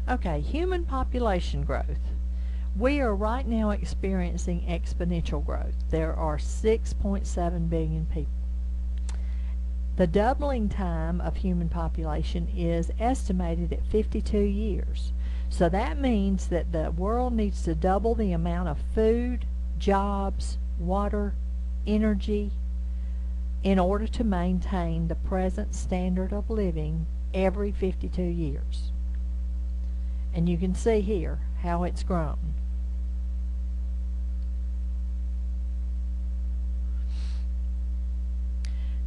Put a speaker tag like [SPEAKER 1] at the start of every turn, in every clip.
[SPEAKER 1] Okay, human population growth. We are right now experiencing exponential growth. There are 6.7 billion people. The doubling time of human population is estimated at 52 years. So that means that the world needs to double the amount of food, jobs, water, energy in order to maintain the present standard of living every 52 years. And you can see here how it's grown.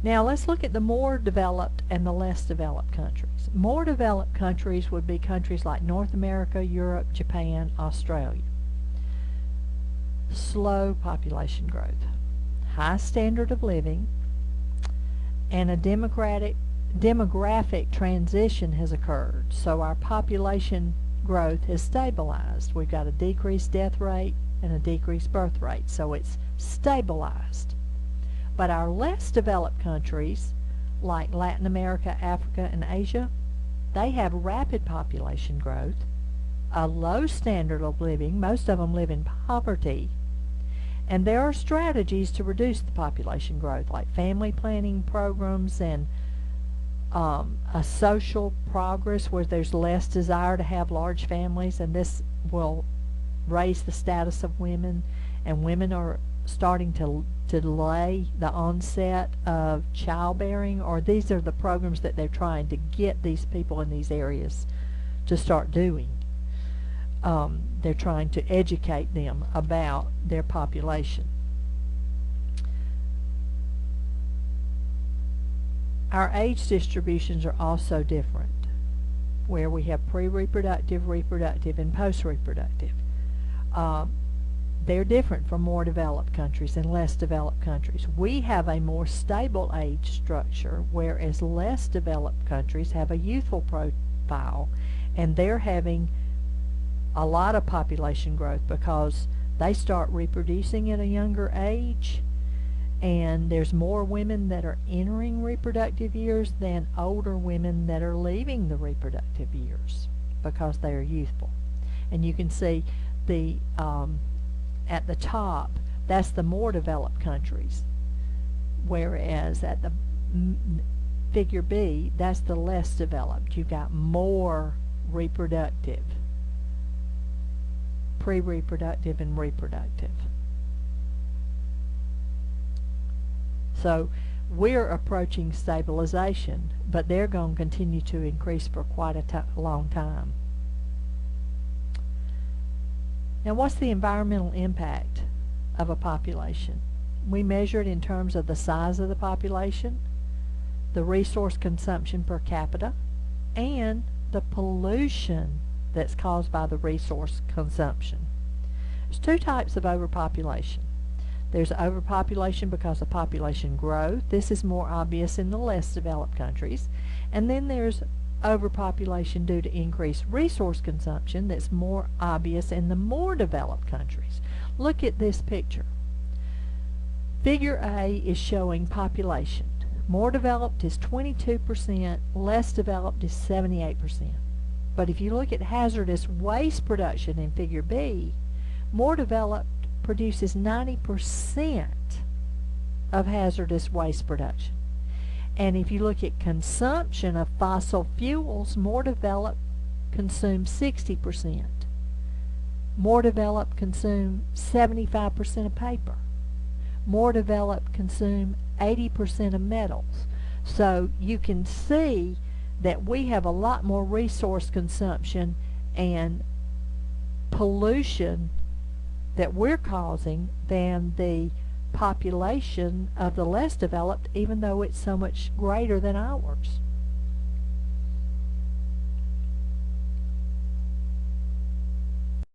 [SPEAKER 1] Now let's look at the more developed and the less developed countries. More developed countries would be countries like North America, Europe, Japan, Australia. Slow population growth, high standard of living, and a demographic transition has occurred. So our population growth has stabilized. We've got a decreased death rate and a decreased birth rate, so it's stabilized. But our less developed countries, like Latin America, Africa, and Asia, they have rapid population growth, a low standard of living. Most of them live in poverty. And there are strategies to reduce the population growth, like family planning programs and a social progress where there's less desire to have large families, and this will raise the status of women, and women are starting to delay the onset of childbearing, or these are the programs that they're trying to get these people in these areas to start doing. They're trying to educate them about their population. Our age distributions are also different, where we have pre-reproductive, reproductive, and post-reproductive. They're different from more developed countries and less developed countries. We have a more stable age structure, whereas less developed countries have a youthful profile, and they're having a lot of population growth because they start reproducing at a younger age, and there's more women that are entering reproductive years than older women that are leaving the reproductive years because they are youthful. And you can see the at the top, that's the more developed countries, whereas at the figure B, that's the less developed. You've got more reproductive, pre-reproductive, and reproductive. So we're approaching stabilization, but they're going to continue to increase for quite a long time. Now, what's the environmental impact of a population? We measure it in terms of the size of the population, the resource consumption per capita, and the pollution that's caused by the resource consumption. There's two types of overpopulation. There's overpopulation because of population growth. This is more obvious in the less developed countries. And then there's overpopulation due to increased resource consumption that's more obvious in the more developed countries. Look at this picture. Figure A is showing population. More developed is 22%, less developed is 78%. But if you look at hazardous waste production in figure B, more developed produces 90% of hazardous waste production. And if you look at consumption of fossil fuels, more developed consume 60%. More developed consume 75% of paper. More developed consume 80% of metals. So you can see that we have a lot more resource consumption and pollution that we're causing than the population of the less developed, even though it's so much greater than ours.